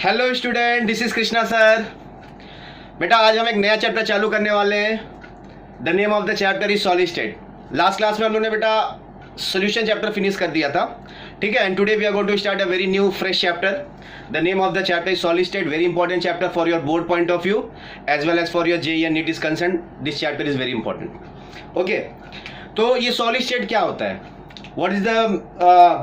Hello student, this is Krishna sir. बेटा आज हम एक नया चैप्टर चालू करने वाले हैं। The name of the chapter is solid state. Last class में हम लोगों ने बेटा सॉल्यूशन चैप्टर फिनिश कर दिया था, ठीक है। And today we are going to start a very new fresh chapter. The name of the chapter is solid state. Very important chapter for your board point of view as well as for your JEE and NEET is concern. This chapter is very important. Okay, तो ये solid state क्या होता है, what is the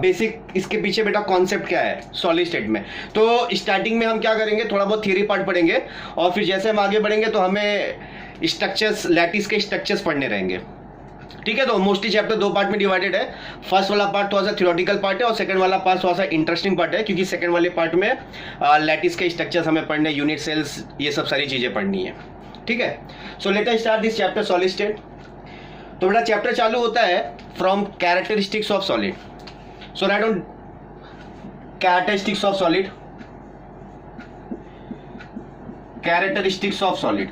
basic, इसके पीछे बेटा concept क्या है सॉलिड स्टेट में। तो स्टार्टिंग में हम क्या करेंगे, थोड़ा बहुत थियरी पार्ट पढ़ेंगे और फिर जैसे हम आगे बढ़ेंगे तो हमें स्ट्रक्चर्स, लैटिस के स्ट्रक्चर्स पढ़ने रहेंगे, ठीक है। तो मोस्टली चैप्टर दो पार्ट में डिवाइडेड है। फर्स्ट वाला पार्ट थोड़ा सा थ्योरेटिकल पार्ट है और सेकंड वाला पार्ट थोड़ा सा इंटरेस्टिंग पार्ट है, क्योंकि सेकंड वाले पार्ट में लैटिस के स्ट्रक्चर्स हमें पढ़ने, यूनिट सेल्स, ये सब सारी चीजें पढ़नी है, ठीक है। So let us start this chapter solid state. तो बेटा चैप्टर चालू होता है from characteristics of solid. So write down characteristics of solid, characteristics of solid.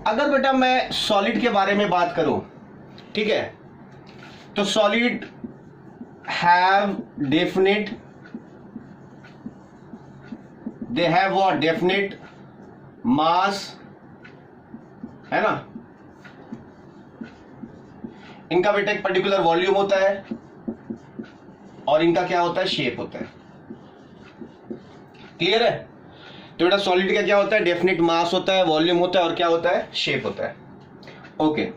अगर बेटा मैं सॉलिड के बारे में बात करूं, ठीक है, तो solid have definite, they have what, definite मास, है ना। इनका बेटा एक पर्टिकुलर वॉल्यूम होता है और इनका क्या होता है, शेप होता है। क्लियर है। तो बेटा सॉलिड का क्या होता है, डेफिनेट मास होता है, वॉल्यूम होता है और क्या होता है, शेप होता है। ओके,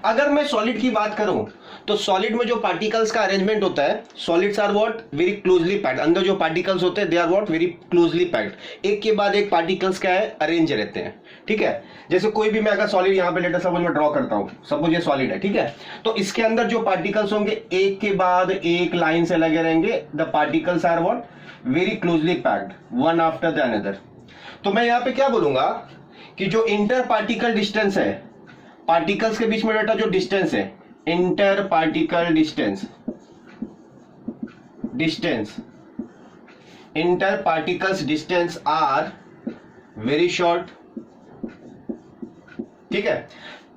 अगर मैं सॉलिड की बात करूं तो सॉलिड में जो पार्टिकल्स का अरेंजमेंट होता है, solids are what, very closely packed. अंदर जो पार्टिकल्स होते हैं they are what, very closely packed. एक के बाद एक पार्टिकल्स क्या है, अरेंज रहते हैं, ठीक है। जैसे कोई भी मैं अगर सॉलिड यहां पे लेटर सपोज मैं ड्रॉ करता हूं, सपोज ये सॉलिड है, ठीक है। तो इसके अंदर जो पार्टिकल्स होंगे एक के बाद एक लाइन से लगे रहेंगे। The particles are what, very closely packed, one after the another. तो मैं यहां पे क्या बोलूंगा कि जो इंटर पार्टिकल डिस्टेंस है, पार्टिकल्स के बीच में बेटा जो डिस्टेंस है, inter particle distance, inter particles distance are very short, ठीक है।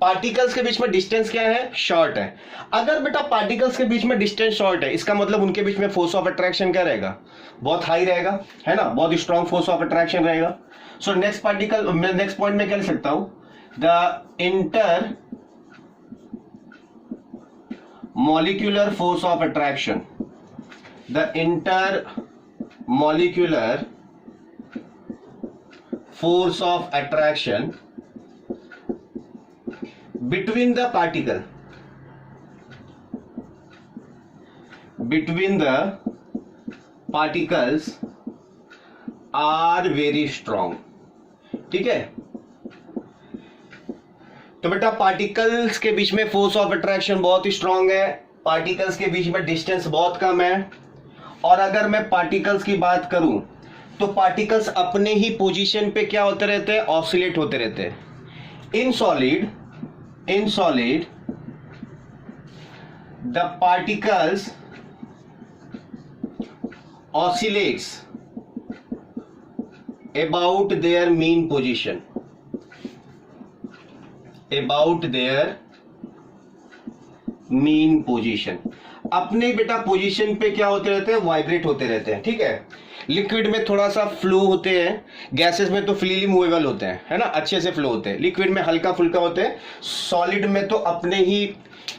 पार्टिकल्स के बीच में डिस्टेंस क्या है, शॉर्ट है। अगर बेटा पार्टिकल्स के बीच में डिस्टेंस शॉर्ट है, इसका मतलब उनके बीच में फोर्स ऑफ अट्रैक्शन क्या रहेगा, बहुत हाई रहेगा, है ना, बहुत स्ट्रॉन्ग फोर्स ऑफ अट्रैक्शन रहेगा। So next particle, next point में क्या लिख सकता हूं, the inter molecular force of attraction, the intermolecular force of attraction between the particle, between the particles are very strong, ठीक है। तो बेटा पार्टिकल्स के बीच में फोर्स ऑफ अट्रैक्शन बहुत ही स्ट्रांग है, पार्टिकल्स के बीच में डिस्टेंस बहुत कम है। और अगर मैं पार्टिकल्स की बात करूं तो पार्टिकल्स अपने ही पोजीशन पे क्या होते रहते हैं, ऑसिलेट होते रहते हैं। In solid the particles oscillates about their mean position, about their mean position, अपने बेटा पोजीशन पे क्या होते रहते हैं, वाइब्रेट होते रहते हैं, ठीक है। लिक्विड में थोड़ा सा फ्लो होते हैं, गैसेस में तो फ्रीली मूवेबल होते हैं, है ना, अच्छे से फ्लो होते हैं। लिक्विड में हल्का फुल्का होते हैं, सॉलिड में तो अपने ही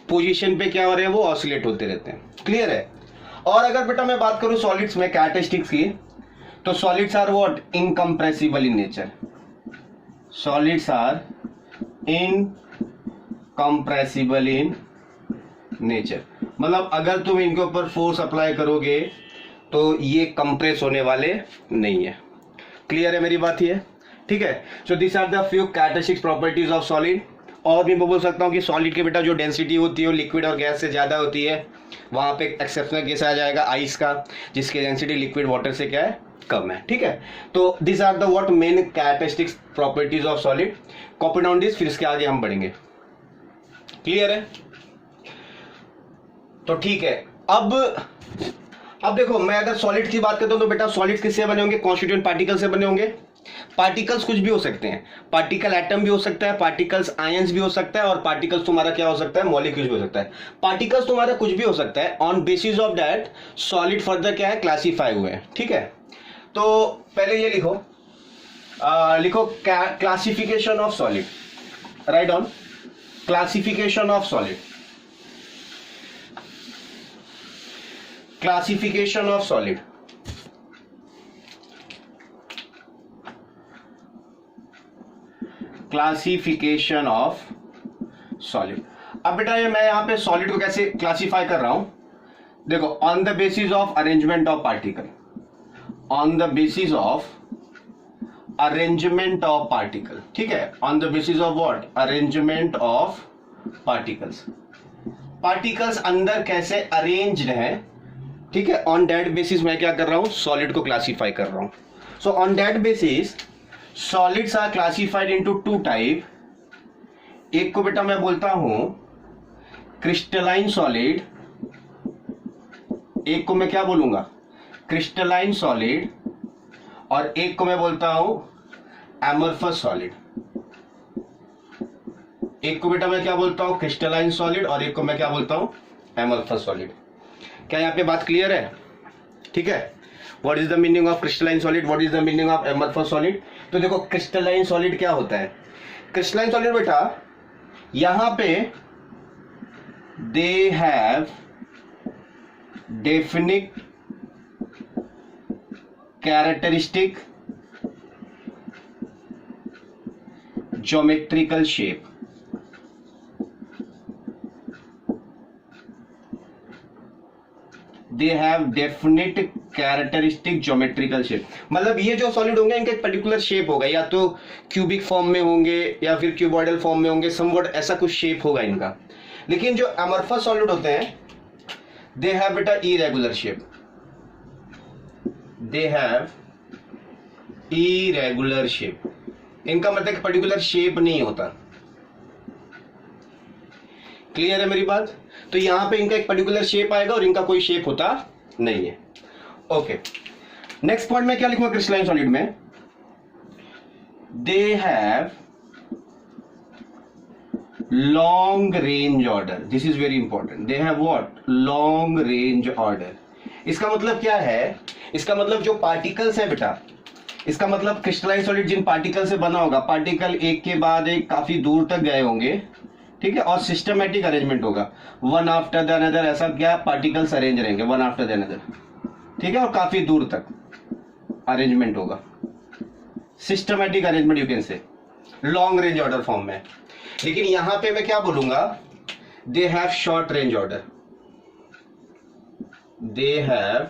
पोजीशन पे क्या हो रहे हैं, वो ऑसिलेट होते रहते हैं। क्लियर है। और अगर बेटा मैं बात करूं सॉलिड्स में कैरेक्टरिस्टिक्स की, तो solids are what, incompressible in nature, solids are incompressible in nature. मतलब अगर तुम इनके ऊपर फोर्स अप्लाई करोगे तो ये कंप्रेस होने वाले नहीं है। क्लियर है मेरी बात ये, ठीक है। So this are the few characteristics properties of solid. और भी मैं बोल सकता हूँ कि सॉलिड के बेटा जो डेंसिटी होती है वो लिक्विड और गैस से ज्यादा होती है। वहां पे एक्सेप्शनल केस आ जाएगा आइस का, जिसकी डेंसिटी लिक्विड वाटर से क्या है, कम है, ठीक है। तो this are the what main characteristics properties of solid. Copy down this, फिर इसके आगे हम बढ़ेंगे। क्लियर है। तो ठीक है, अब देखो मैं अगर सॉलिड की बात करता हूं तो बेटा सॉलिड किससे बने होंगे, कॉन्स्टिट्यूएंट पार्टिकल से बने होंगे, पार्टिकल्स कुछ भी हो सकते हैं, पार्टिकल एटम भी हो सकता है, पार्टिकल्स आयंस भी हो सकता है, और पार्टिकल्स तुम्हारा क्या हो सकता है, मॉलिक्यूल्स भी हो सकता है। पार्टिकल्स तुम्हारा कुछ भी हो सकता है, on basis of that solid further क्या है, क्लासीफाई हुए हैं। ठीक है, तो पहले ये लिखो, लिखो classification of solid, right on classification of solid, classification of solid. Classification of solid. अब बेटा ये मैं यहां पे सॉलिड को कैसे क्लासिफाई कर रहा हूं, देखो, on the basis of arrangement of particle, on the basis of arrangement of particle. ठीक है, on the basis of what, arrangement of particles, particles अंदर कैसे अरेंज्ड है। ठीक है, ऑन दैट बेसिस मैं क्या कर रहा हूं, सॉलिड को क्लासिफाई कर रहा हूं। So on that basis solids are classified into two type. एक को बेटा मैं बोलता हूं क्रिस्टलाइन सॉलिड, एक को मैं क्या बोलूंगा, क्रिस्टलाइन सॉलिड, और एक को मैं बोलता हूं एमरफस सॉलिड। एक को बेटा मैं क्या बोलता हूं, क्रिस्टलाइन सॉलिड, और एक को मैं क्या बोलता हूं, एमरफस सॉलिड। क्या यहां पे बात क्लियर है? ठीक है, what is the meaning of crystalline solid, what is the meaning of amorphous solid. तो देखो, क्रिस्टलाइन सॉलिड क्या होता है, क्रिस्टलाइन सॉलिड बेटा यहां पे they have definite characteristic geometrical shape. They have definite characteristic geometrical shape, मतलब ये जो सॉलिड होंगे इनका एक पर्टिकुलर शेप होगा, या तो क्यूबिक फॉर्म में होंगे या फिर क्यूबॉइडल फॉर्म में होंगे, समवट ऐसा कुछ शेप होगा इनका। लेकिन जो अमorphous सॉलिड होते हैं दे हैव बेटा irregular shape, they have irregular shape. इनका मतलब एक पर्टिकुलर शेप नहीं होता। क्लियर है मेरी बात? तो यहां पे इनका एक पर्टिकुलर शेप आएगा और इनका कोई शेप होता नहीं है। ओके, नेक्स्ट पॉइंट में क्या लिखूंगा क्रिस्टलाइन सॉलिड में, they have long range order. This is very important, they have what, long range order. इसका मतलब क्या है, इसका मतलब जो पार्टिकल्स है बेटा, इसका मतलब क्रिस्टलाइन सॉलिड जिन पार्टिकल से बना होगा, पार्टिकल एक के बाद एक काफी दूर तक गए होंगे। ठीक है, और सिस्टमैटिक अरेंजमेंट होगा, वन आफ्टर द अनदर, ऐसा क्या पार्टिकल्स अरेंज रहेंगे वन आफ्टर द अनदर। ठीक है, और काफी दूर तक अरेंजमेंट होगा, systematic arrangement you can say, long range order form में। लेकिन यहां पे मैं क्या बोलूंगा, they have short range order, they have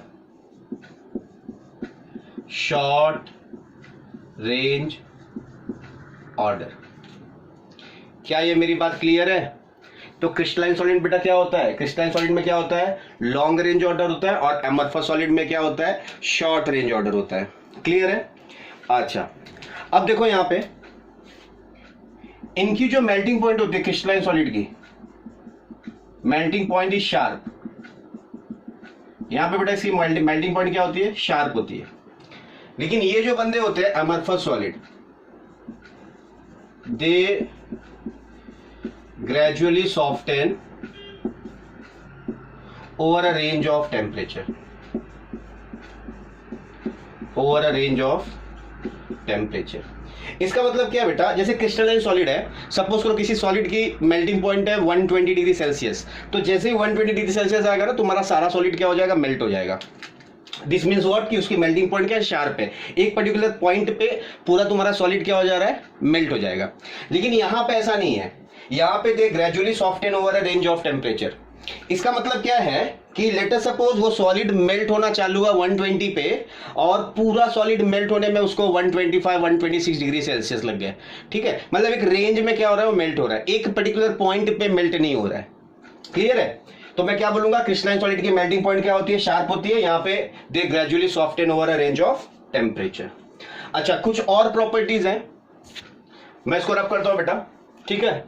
short range order. क्या ये मेरी बात क्लियर है? तो क्रिस्टलाइन सॉलिड बेटा क्या होता है, क्रिस्टलाइन सॉलिड में क्या होता है, लॉन्ग रेंज ऑर्डर होता है, और एमरफस सॉलिड में क्या होता है, शॉर्ट रेंज ऑर्डर होता है। क्लियर है? अच्छा, अब देखो यहां पे इनकी जो मेल्टिंग पॉइंट होती है क्रिस्टलाइन सॉलिड की, मेल्टिंग पॉइंट इज शार्प। यहां पे बेटा इसकी मेल्टिंग पॉइंट क्या होती है, शार्प होती है। लेकिन ये जो बंदे होते हैं amorphous solid, they gradually soften over a range of temperature, over a range of temperature। इसका मतलब क्या है बेटा, जैसे क्रिस्टलाइन सॉलिड है, सपोज करो किसी सॉलिड की मेल्टिंग पॉइंट है 120 डिग्री सेल्सियस, तो जैसे ही 120 डिग्री सेल्सियस आएगा ना, तुम्हारा सारा सॉलिड क्या हो जाएगा, मेल्ट हो जाएगा। दिस मीन्स व्हाट, कि उसकी मेल्टिंग पॉइंट क्या है, शार्प है। एक पर्टिकुलर पॉइंट पे पूरा तुम्हारा सॉलिड क्या हो जा रहा है, मेल्ट हो जाएगा। लेकिन यहां पे ऐसा नहीं है, यहां पे they gradually soften over a range of temperature. इसका मतलब क्या है कि लेट अस सपोज वो सॉलिड मेल्ट होना चालू हुआ 120 पे, और पूरा सॉलिड मेल्ट होने में उसको 125 126 डिग्री सेल्सियस लग गया। ठीक है, मतलब एक रेंज में क्या हो रहा है, वो मेल्ट हो रहा है, एक पर्टिकुलर पॉइंट पे मेल्ट नहीं हो रहा है। क्लियर है? तो मैं क्या बोलूंगा, क्रिस्टलाइन सॉलिड की मेल्टिंग पॉइंट क्या होती है, शार्प होती है। यहां पे they gradually soften over a range of temperature. अच्छा, कुछ और प्रॉपर्टीज हैं, मैं इसको रब करता हूं बेटा। ठीक है,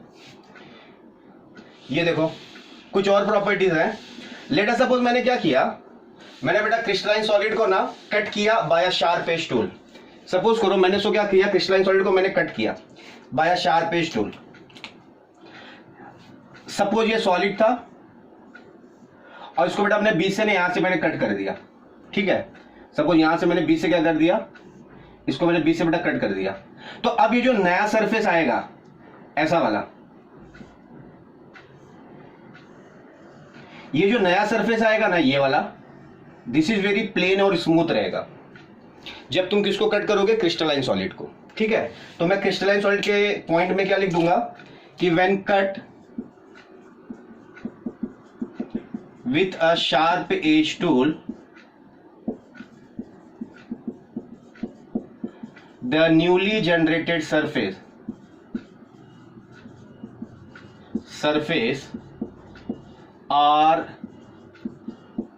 ये देखो कुछ और प्रॉपर्टीज हैं। लेट अस सपोज मैंने क्या किया, मैंने बेटा क्रिस्टलाइन सॉलिड को ना कट किया by a sharp edge tool. Suppose करो मैंने सो क्या किया, क्रिस्टलाइन सॉलिड को मैंने कट किया by a sharp edge tool. Suppose ये सॉलिड था और इसको बेटा अपने बीच से यहां से मैंने कट कर दिया, ठीक है। सपोज यहां से मैंने बीच से क्या कर दिया, इसको मैंने बीच से बेटा कट कर दिया। तो अब ये जो नया सरफेस आएगा ऐसा वाला, ये जो नया सरफेस आएगा ना ये वाला, दिस इज वेरी प्लेन और स्मूथ रहेगा जब तुम किसको कट करोगे, क्रिस्टलाइन सॉलिड को, ठीक है। तो मैं क्रिस्टलाइन सॉलिड के पॉइंट में क्या लिख दूंगा कि when cut with a sharp edge tool, the newly generated surface are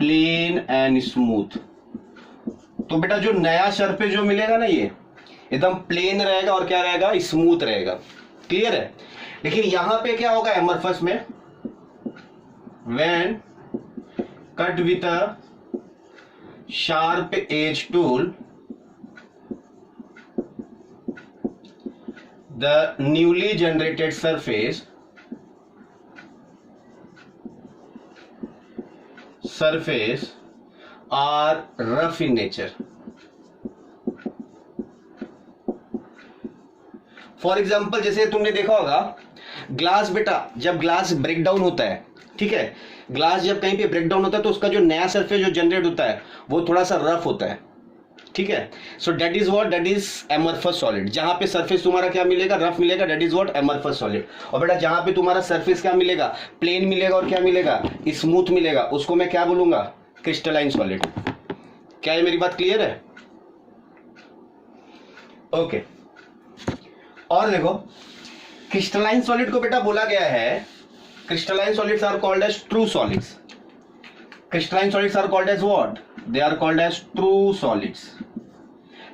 plain and smooth। तो बेटा जो नया सरफेस जो मिलेगा ना ये एकदम प्लेन रहेगा और क्या रहेगा, स्मूथ रहेगा। क्लियर है। लेकिन यहां पे क्या होगा एमरफस में, when cut with a sharp edge tool, the newly generated surface are rough in nature। For example जैसे तुमने देखा होगा ग्लास, बेटा जब ग्लास ब्रेक डाउन होता है, ठीक है, ग्लास जब कहीं पे ब्रेक डाउन होता है तो उसका जो नया सरफेस जो जनरेट होता है वो थोड़ा सा रफ होता है, ठीक है। So that is what, that is amorphous solid. जहां पे सरफेस तुम्हारा क्या मिलेगा, रफ मिलेगा, that is what amorphous solid. और बेटा जहां पे तुम्हारा सरफेस क्या मिलेगा, प्लेन मिलेगा और क्या मिलेगा, स्मूथ मिलेगा, उसको मैं क्या बोलूंगा, क्रिस्टलाइन सॉलिड। क्या ये मेरी बात क्लियर है? ओके। और देखो क्रिस्टलाइन सॉलिड को बेटा बोला गया है, crystalline solids are called as true solids। crystalline solids are called as what? They are called as true solids।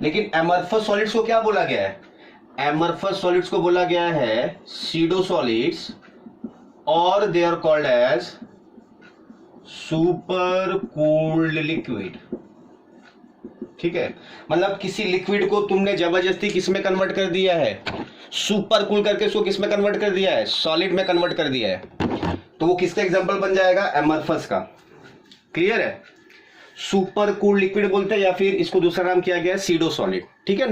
लेकिन amorphous solids को क्या बोला गया है, amorphous solids को बोला गया है pseudo solids और they are called as super cooled liquid। ठीक है, मतलब किसी लिक्विड को तुमने जबरदस्ती किस में कन्वर्ट कर दिया है, सुपर कूल करके उसको किस में कन्वर्ट कर दिया है, सॉलिड में कन्वर्ट कर दिया है। तो वो किसका एग्जांपल बन जाएगा, एमरफस का। क्लियर है। सुपर कूल लिक्विड बोलते हैं या फिर इसको दूसरा नाम किया गया है सीडो सॉलिड। ठीक है,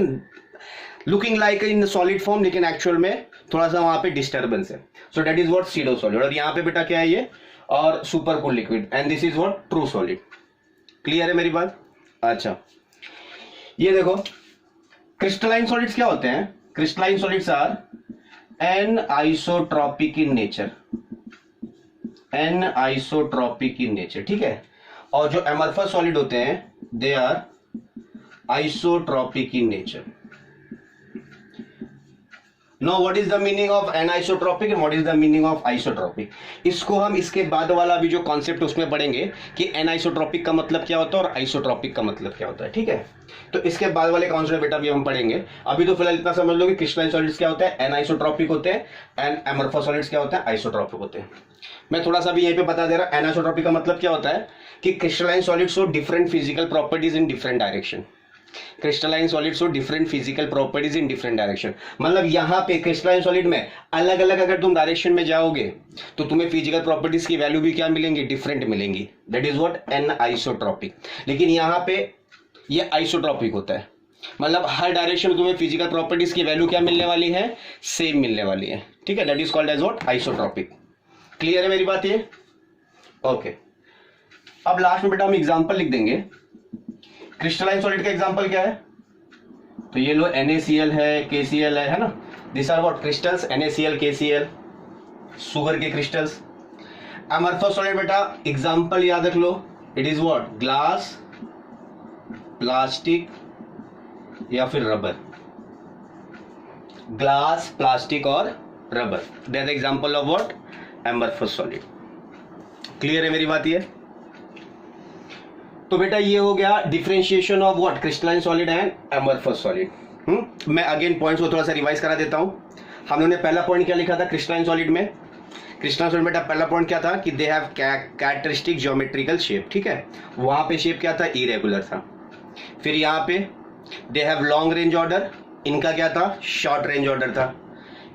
looking like in solid form लेकिन एक्चुअल में थोड़ा सा वहां पे डिस्टर्बेंस है। So that is what pseudo solid. और यहाँ पे बेटा क्या है ये, और super cool liquid, and this is what true solid. Clear है मेरी बात? अच्छा, ये देखो क्रिस्टलाइन सॉलिड्स क्या होते हैं, crystalline solids are anisotropic in nature, anisotropic in nature. ठीक है, और जो एमरफस सॉलिड होते हैं they are isotropic in nature. No what is the meaning of anisotropic and what is the meaning of isotropic. इसको हम इसके बाद वाला भी जो कॉन्सेप्ट उसमें पढ़ेंगे कि एनआइसोट्रॉपिक का मतलब क्या होता है और आइसोट्रॉपिक का मतलब क्या होता है। ठीक है, तो इसके बाद वाले कॉन्सेप्ट बेटा भी हम पढ़ेंगे। अभी तो फिलहाल इतना समझ लो कि क्रिस्टलाइन सॉलिड्स क्या होते हैं, एनआइसोट्रॉपिक होते हैं, एंड एमरफस सॉलिड्स क्या होते हैं, आइसोट्रॉपिक होते हैं। मैं थोड़ा सा भी यहीं पे बता दे रहा, एनआइसोट्रॉपिक का मतलब क्या होता है कि crystalline solids show different physical properties in different direction. Crystalline solid show different physical properties in different direction. मतलब यहां पे क्रिस्टलाइन सॉलिड में अलग अलग अगर तुम डायरेक्शन में जाओगे तो तुम्हें फिजिकल प्रॉपर्टीज की वैल्यू भी क्या मिलेंगी, डिफरेंट मिलेंगी। That is what anisotropic. लेकिन यहां पे ये आइसोट्रॉपिक होता है, मतलब हर डायरेक्शन में तुम्हें फिजिकल प्रॉपर्टीज की वैल्यू क्या मिलने वाली है, सेम मिलने वाली है। ठीक है, that is called as what isotropic. Clear है मेरी बात ये? ओके, अब लास्ट में बेटा हम एग्जांपल लिख देंगे। क्रिस्टलाइन सॉलिड का एग्जांपल क्या है, तो ये लो NaCl है, KCl है ना, this are what crystals, NaCl KCl, sugar के क्रिस्टल्स। एमरफस सॉलिड बेटा एग्जांपल याद रख लो, it is what glass, plastic या फिर रबर। ग्लास, प्लास्टिक और rubber, that is example of what amorphous solid. Clear है मेरी बात ये? तो बेटा ये हो गया differentiation of what crystalline solid and amorphous solid. मैं अगेन पॉइंट्स को थोड़ा सा रिवाइज करा देता हूं। हम लोगों ने पहला पॉइंट क्या लिखा था क्रिस्टलाइन सॉलिड में, क्रिस्टलाइन सॉलिड बेटा पहला पॉइंट क्या था कि they have characteristic geometrical shape. ठीक है, वहां पे शेप क्या था, इरेगुलर था। फिर यहाँ पे they have long range order, इनका क्या था, शॉर्ट रेंज ऑर्डर था।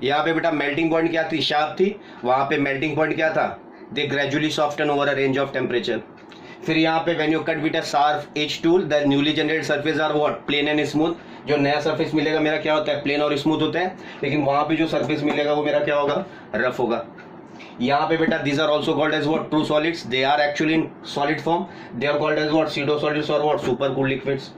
यहाँ पे बेटा मेल्टिंग पॉइंट क्या थी, शार्प थी, वहां पे मेल्टिंग पॉइंट क्या था, they gradually soften over a range of temperature. फिर यहाँ पे when you cut with a sharp edge tool the newly generated surface are what, plane and smooth. जो नया सरफेस मिलेगा मेरा क्या होता है, प्लेन और स्मूथ होते हैं, लेकिन वहां पे जो सरफेस मिलेगा वो मेरा क्या होगा, रफ होगा। यहाँ पे बेटा these are also called as what, true solids, they are actually in solid form, they are called as what, pseudo solids or what, super cooled liquids,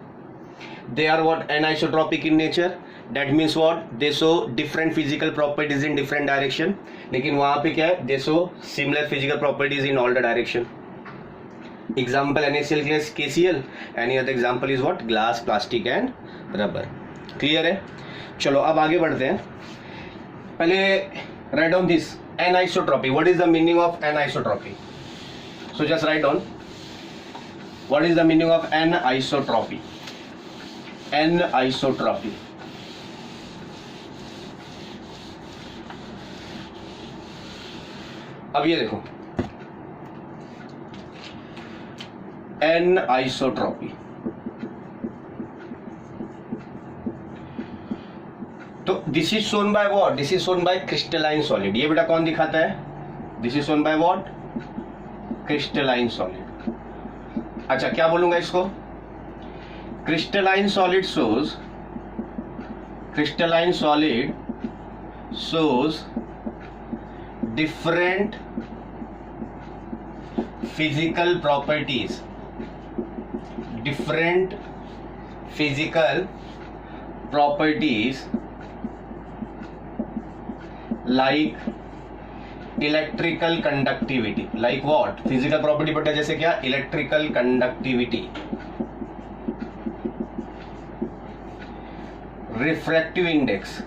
they are what, anisotropic in nature, that means what, they show different physical properties in different direction, लेकिन वहां पे क्या है, they show similar physical properties in all the direction. Example NaCl glass KCl, any other example is what, glass, plastic and rubber. clear है? चलो अब आगे बढ़ते हैं। पहले write down this anisotropy. What is the meaning of anisotropy? So just write down what is the meaning of anisotropy. Anisotropy. अब ये देखो anisotropy, तो this is shown by what, this is shown by crystalline solid. ये बेटा कौन दिखाता है, this is shown by what, crystalline solid. अच्छा क्या बोलूंगा इसको, crystalline solid shows, crystalline solid shows different physical properties, different physical properties like electrical conductivity, like what, physical property बेटा जैसे क्या, electrical conductivity, refractive index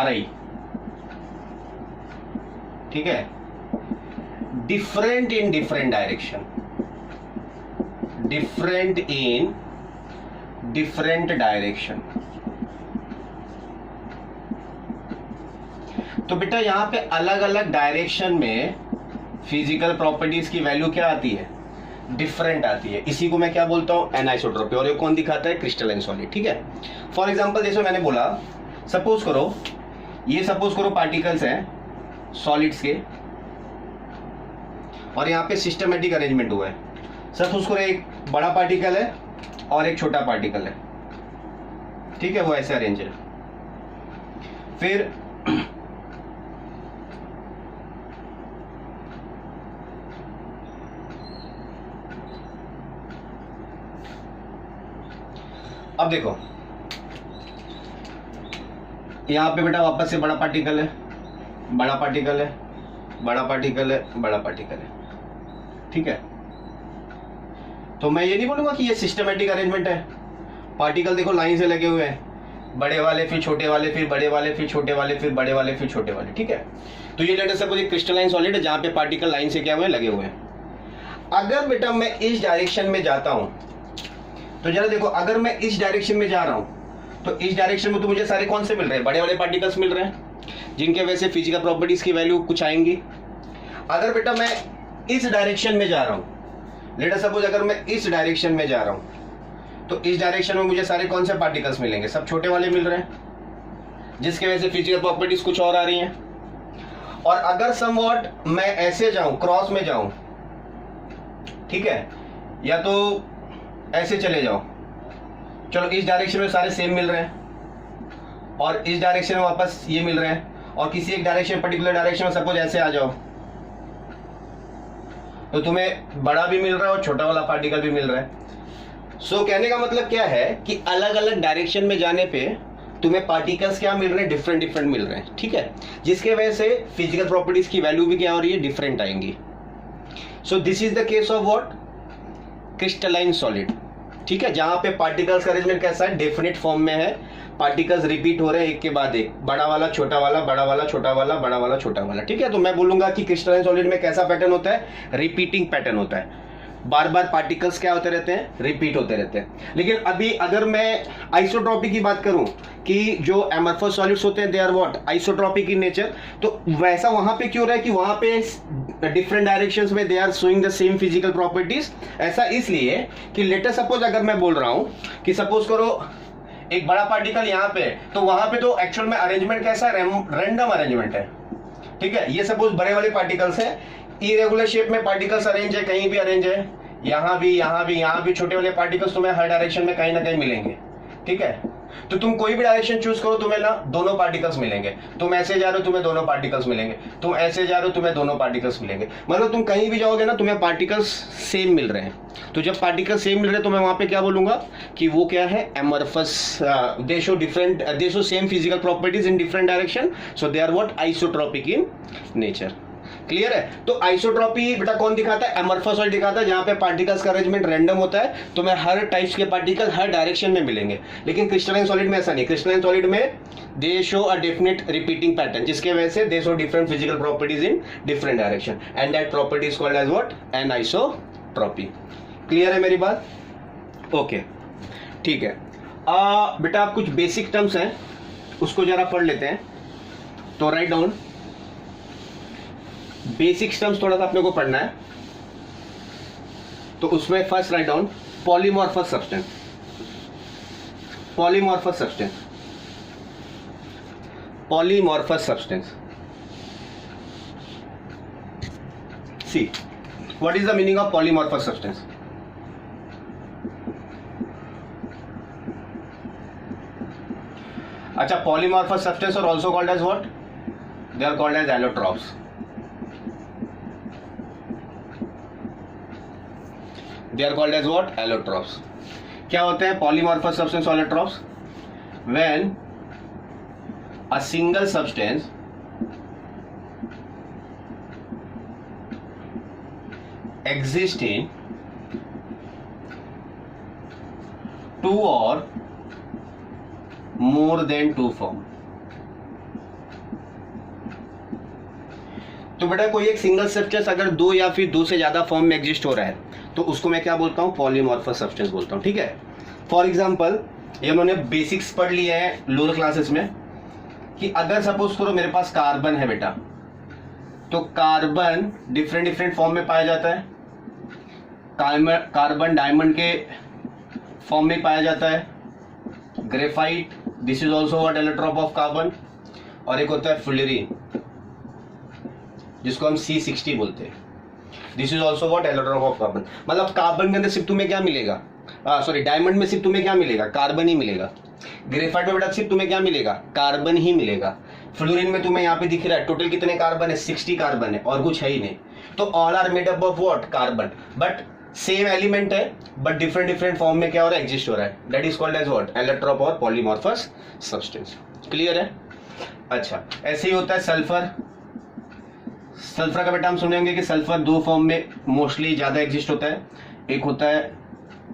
RI, ठीक है, different in different direction, different in different direction। तो बेटा यहां पे अलग अलग डायरेक्शन में फिजिकल प्रॉपर्टीज की वैल्यू क्या आती है, डिफरेंट आती है। इसी को मैं क्या बोलता हूं, एनाइसोट्रोपी। और ये कौन दिखाता है, क्रिस्टलाइन सॉलिड। ठीक है, फॉर एग्जांपल जैसे मैंने बोला, सपोज करो ये, सपोज करो पार्टिकल्स हैं सॉलिड्स के, और यहाँ पे सिस्टमेटिक अरेंजमेंट हुआ है। सपोज करो एक बड़ा पार्टिकल है और एक छोटा पार्टिकल है, ठीक है, वो ऐसे अरेंज है। फिर अब देखो यहां पे बेटा वापस से बड़ा पार्टिकल है, बड़ा पार्टिकल है, बड़ा पार्टिकल है, बड़ा पार्टिकल है, ठीक है। तो मैं ये नहीं बोलूंगा कि ये सिस्टमेटिक अरेंजमेंट है। पार्टिकल देखो लाइन से लगे हुए हैं, बड़े वाले फिर छोटे वाले फिर बड़े वाले फिर छोटे वाले फिर बड़े वाले फिर छोटे वाले, ठीक है। तो ये लेटर सपोज एक क्रिस्टलाइन सॉलिड है जहां पे पार्टिकल लाइन से क्या हुए, लगे हुए हैं। अगर बेटा मैं इस डायरेक्शन में जाता हूं, तो जरा देखो, अगर मैं इस डायरेक्शन में जा रहा हूं तो इस डायरेक्शन में तो मुझे सारे कौन से मिल रहे हैं, बड़े वाले पार्टिकल्स मिल रहे हैं, जिनके वजह से फिजिकल प्रॉपर्टीज की वैल्यू कुछ आएंगी। अगर बेटा मैं इस डायरेक्शन में जा रहा हूं, लेट अस सपोज अगर मैं इस डायरेक्शन में जा रहा हूं, तो इस डायरेक्शन में मुझे सारे कौन से पार्टिकल्स मिलेंगे, सब छोटे वाले मिल रहे हैं, जिसके वजह से फिजिकल प्रॉपर्टीज कुछ और आ रही हैं। और अगर समवॉट मैं ऐसे जाऊं, क्रॉस में जाऊं, ठीक है, या तो ऐसे चले जाओ, चलो इस डायरेक्शन में सारे सेम मिल रहे हैं और इस डायरेक्शन में वापस ये मिल रहे हैं, और किसी एक डायरेक्शन, पर्टिकुलर डायरेक्शन में सपोज ऐसे आ जाओ, तो तुम्हें बड़ा भी मिल रहा है और छोटा वाला पार्टिकल भी मिल रहा है। सो कहने का मतलब क्या है कि अलग अलग डायरेक्शन में जाने पे तुम्हें पार्टिकल्स क्या मिल रहे हैं, डिफरेंट डिफरेंट मिल रहे हैं, ठीक है, जिसके वजह से फिजिकल प्रॉपर्टीज की वैल्यू भी क्या हो रही है, डिफरेंट आएंगी। So this is the case of what, crystalline solid, ठीक है, जहां पे पार्टिकल्स का अरेंजमेंट कैसा है, डेफिनेट फॉर्म में है, पार्टिकल्स रिपीट हो रहे हैं एक के बाद एक, बड़ा वाला छोटा वाला, बड़ा वाला छोटा वाला, बड़ा वाला छोटा वाला, ठीक है। तो मैं बोलूंगा कि क्रिस्टलाइन सॉलिड में कैसा पैटर्न होता है, रिपीटिंग पैटर्न होता है, बार बार पार्टिकल्स क्या होते रहते हैं, रिपीट होते रहते हैं। लेकिन अभी अगर मैं आइसोट्रॉपी की बात करूं कि जो एमॉर्फस सॉलिड्स होते हैं they are what, isotropic in nature, तो वैसा वहां पे क्यों रहा है कि वहां पे डिफरेंट डायरेक्शंस में they are showing the same physical properties. ऐसा इसलिए कि लेटर सपोज अगर मैं बोल रहा हूं कि सपोज करो एक बड़ा पार्टिकल यहाँ पे, तो वहां पे तो एक्चुअल में अरेंजमेंट कैसा है, रैंडम अरेंजमेंट है, ठीक है। ये सपोज बड़े वाले पार्टिकल्स है, इरेगुलर शेप में पार्टिकल्स अरेंज है, कहीं भी अरेंज है, यहाँ भी यहाँ भी यहाँ भी छोटे वाले पार्टिकल्स तुम्हें हर डायरेक्शन में कहीं ना कहीं मिलेंगे, ठीक है। तो तुम कोई भी डायरेक्शन चूज करो, तुम्हें ना दोनों पार्टिकल्स मिलेंगे। तुम ऐसे जा रहे हो, तुम्हें दोनों पार्टिकल्स मिलेंगे, तुम ऐसे जा रहे हो, तुम्हें दोनों पार्टिकल्स मिलेंगे। मतलब तुम कहीं भी जाओगे ना, तुम्हें पार्टिकल्स सेम मिल रहे हैं। तो जब पार्टिकल्स सेम मिल रहे हैं तो मैं वहां पे क्या बोलूंगा कि वो क्या है, amorphous, they show same physical properties in different direction, so they are what, isotropic in nature. Clear है। तो आइसोट्रॉपी बेटा कौन दिखाता है, एमॉर्फस ऑयल दिखाता है, जहां पे पार्टिकल्स का अरेंजमेंट रैंडम होता है, तो मैं हर टाइप्स के पार्टिकल हर डायरेक्शन में मिलेंगे। लेकिन क्रिस्टलाइन सॉलिड में ऐसा नहीं। क्रिस्टलाइन सॉलिड में they show a definite repeating pattern, जिसके वजह से they show different physical properties in different direction, and that property is called as what, anisotropy. Clear है मेरी बात? ओके, ठीक है। बेटा आप कुछ बेसिक टर्म्स हैं उसको जरा पढ़ लेते हैं। तो राइट डाउन बेसिक टर्म्स, थोड़ा सा अपने को पढ़ना है। तो उसमें first write down polymorphous substance. Polymorphous substance, polymorphous substance. See what is the meaning of polymorphous substance? अच्छा, polymorphous substance are also called as what, they are called as allotropes. They are called as what? Allotropes. क्या होते हैं polymorphous substance allotropes? When a single substance exists in two or more than two form. तो बेटा कोई एक single substance अगर दो या फिर दो से ज्यादा फॉर्म में एग्जिस्ट हो रहा है तो उसको मैं क्या बोलता हूं, पॉलीमॉर्फस सब्सटेंस बोलता हूं, ठीक है। फॉर एग्जांपल ये उन्होंने बेसिक्स पढ़ लिए हैं लोअर क्लासेस में कि अगर सपोज करो मेरे पास कार्बन है बेटा, तो कार्बन डिफरेंट डिफरेंट फॉर्म में पाया जाता है। कार्बन डायमंड के फॉर्म में पाया जाता है, graphite, this is also what, allotrope of carbon. और एक होता है फ्लोरीन जिसको हम C60 बोलते हैं, this is also what, allotrope of carbon. मतलब कार्बन के अंदर सिर्फ तुम्हें क्या मिलेगा, सॉरी डायमंड में सिर्फ तुम्हें क्या मिलेगा, कार्बन ही मिलेगा। ग्रेफाइट में बेटा सिर्फ तुम्हें क्या मिलेगा, कार्बन ही मिलेगा। फ्लोरीन में तुम्हें यहाँ पे दिख रहा है टोटल कितने कार्बन है, 60 कार्बन है और कुछ है ही नहीं। तो all are made up of what, carbon, but same element है बट डिफरेंट डिफरेंट फॉर्म में क्या हो रहा है, एग्जिस्ट हो रहा है। That is called as what, allotrope और पॉलीमॉर्फस सब्सटेंस। क्लियर है। अच्छा, ऐसे ही होता है सल्फर। सल्फर का बेटा हम सुनेंगे कि सल्फर दो फॉर्म में मोस्टली ज्यादा एग्जिस्ट होता है। एक होता है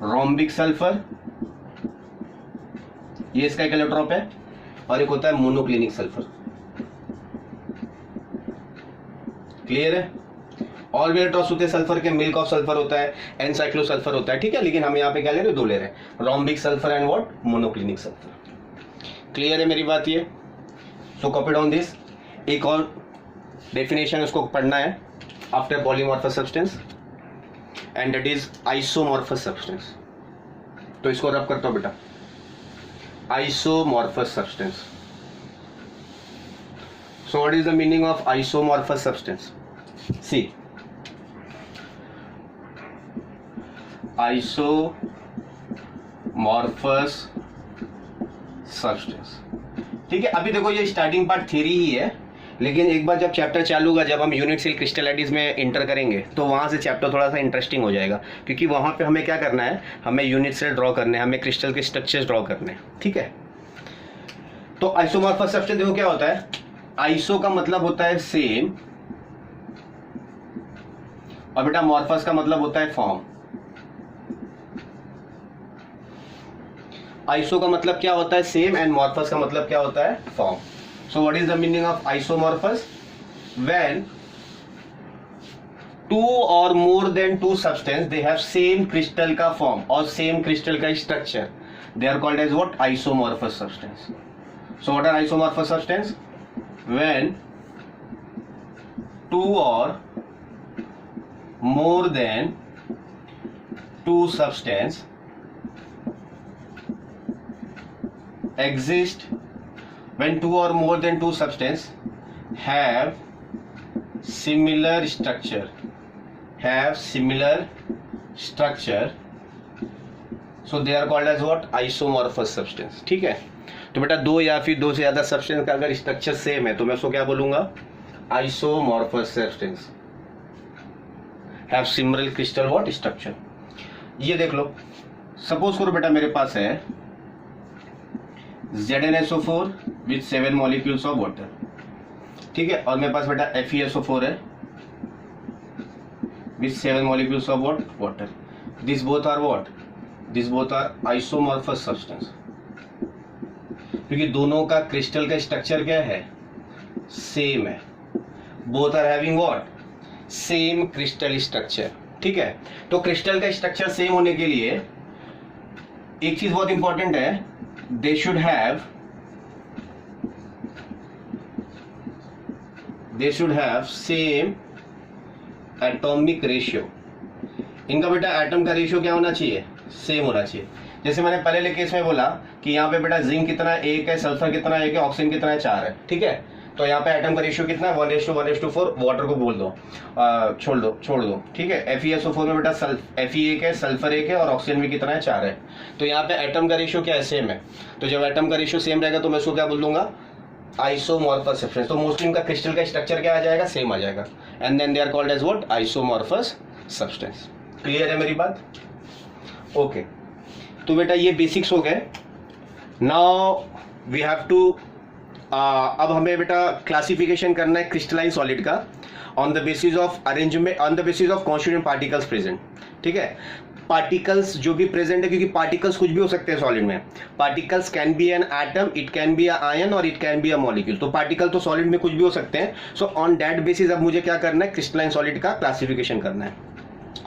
रोम्बिक सल्फर, ये इसका एक एलोट्रोप है, और एक होता है मोनोक्लिनिक सल्फर। क्लियर है। और भी एलोट्रोप्स होते हैं सल्फर के, मिल्क ऑफ सल्फर होता है, एनसाइक्लो सल्फर होता है, ठीक है। लेकिन हम यहाँ पे क्या ले रहे हैं, दो ले रहे हैं, rhombic sulphur and what, monoclinic sulphur. Clear है मेरी बात ये? So copy down this. एक और डेफिनेशन उसको पढ़ना है after polymorphous substance, and that is isomorphous substance. तो इसको रब करता हूं बेटा, isomorphous substance. So what is the meaning of isomorphous substance? See, isomorphous substance, ठीक है। अभी देखो ये स्टार्टिंग पार्ट थ्योरी ही है, लेकिन एक बार जब चैप्टर चालू होगा, जब हम यूनिट सेल क्रिस्टलाइटिस में इंटर करेंगे, तो वहां से चैप्टर थोड़ा सा इंटरेस्टिंग हो जाएगा, क्योंकि वहां पे हमें क्या करना है, हमें यूनिट सेल ड्रॉ करने हैं, हमें क्रिस्टल के स्ट्रक्चर्स ड्रॉ करने हैं, ठीक है। तो आइसोमॉर्फस सब्सटेंस देखो क्या होता है, आइसो का मतलब होता है सेम, और बेटा मॉर्फस का मतलब होता है फॉर्म। आइसो का मतलब क्या होता है, सेम, एंड मॉर्फस का मतलब क्या होता है, form. So what is the meaning of isomorphous? When two or more than two substance they have same crystal का form और same crystal का structure, they are called as what, isomorphous substance. So what are isomorphous substance? When two or more than two substance exist when two or more than two substance have similar structure so they are called as what? Isomorphous substance. ठीक है, तो बेटा दो या फिर दो से ज्यादा सब्सटेंस का अगर स्ट्रक्चर सेम है तो मैं उसको क्या बोलूंगा? Isomorphous substance have similar crystal what structure. ये देख लो, सपोज करो बेटा मेरे पास है ZnSO4 with 7 molecules of water. ठीक है, और मेरे पास बेटा FeSO4 है with 7 molecules of water. This both are what? This both are isomorphous substance, क्योंकि दोनों का क्रिस्टल का स्ट्रक्चर क्या है? सेम है. Both are having what? Same crystal structure. ठीक है, तो क्रिस्टल का स्ट्रक्चर सेम होने के लिए एक चीज बहुत इंपॉर्टेंट है, they should have same atomic ratio. इनका बेटा एटम का रेशियो क्या होना चाहिए? सेम होना चाहिए. जैसे मैंने पहले केस में बोला कि यहाँ पे बेटा जिंक कितना 1 है, सल्फर कितना 1 है, ऑक्सीजन कितना है 4 है. ठीक है, तो यहाँ पे एटम का रेशियो कितना है? 1:1:4. वाटर को बोल दो, छोड़ दो. ठीक है, FeSO4 में बेटा Fe 1 है, सल्फर 1 है और ऑक्सीजन भी कितना है? 4 है. तो यहाँ पे एटम का रेशियो क्या है? सेम है. तो जब एटम का रेशियो सेम रहेगा तो मैं उसको क्या बोल दूंगा? Isomorphous substance. तो मोस्टली इनका क्रिस्टल का स्ट्रक्चर क्या आ जाएगा? सेम आ जाएगा. And then they are called as what? Isomorphous substance. Clear है मेरी बात? ओके, तो बेटा ये बेसिक्स हो गए. नाउ वी हैव टू अब हमें बेटा क्लासिफिकेशन करना है क्रिस्टलाइन सॉलिड का on the basis of arrangement, on the basis of constituent particles present. ठीक है, पार्टिकल्स जो भी प्रेजेंट है, क्योंकि पार्टिकल्स कुछ भी हो सकते हैं सॉलिड में. Particles can be an atom, it can be a ion और it can be a molecule. तो पार्टिकल तो सॉलिड में कुछ भी हो सकते हैं. सो ऑन दैट बेसिस अब मुझे क्या करना है? क्रिस्टलाइन सॉलिड का क्लासिफिकेशन करना है.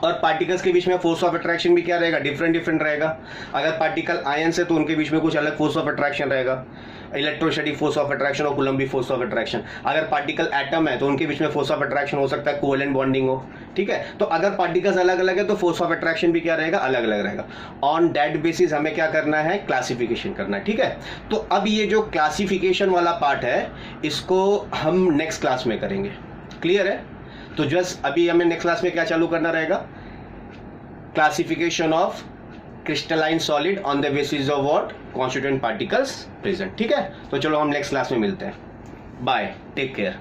और पार्टिकल्स के बीच में फोर्स ऑफ अट्रैक्शन भी क्या रहेगा? डिफरेंट रहेगा. अगर पार्टिकल आयन से तो उनके बीच में कुछ अलग फोर्स ऑफ अट्रैक्शन रहेगा, इलेक्ट्रोस्टैटिक फोर्स ऑफ अट्रैक्शन और कूलम्बिक फोर्स ऑफ अट्रैक्शन. अगर पार्टिकल एटम है तो उनके बीच में फोर्स ऑफ अट्रैक्शन हो सकता है, कोवेलेंट बॉन्डिंग हो. ठीक है, तो अगर पार्टिकल्स अलग अलग है तो फोर्स ऑफ अट्रैक्शन भी क्या रहेगा? अलग अलग रहेगा. ऑन दैट बेसिस हमें क्या करना है? क्लासिफिकेशन करना है. ठीक है, तो अब ये जो क्लासिफिकेशन वाला पार्ट है इसको हम नेक्स्ट क्लास में करेंगे. क्लियर है? तो जस्ट अभी हमें नेक्स्ट क्लास में क्या चालू करना रहेगा? Classification of crystalline solid on the basis of what? Constituent particles present. ठीक है, तो चलो हम नेक्स्ट क्लास में मिलते हैं. Bye, take care.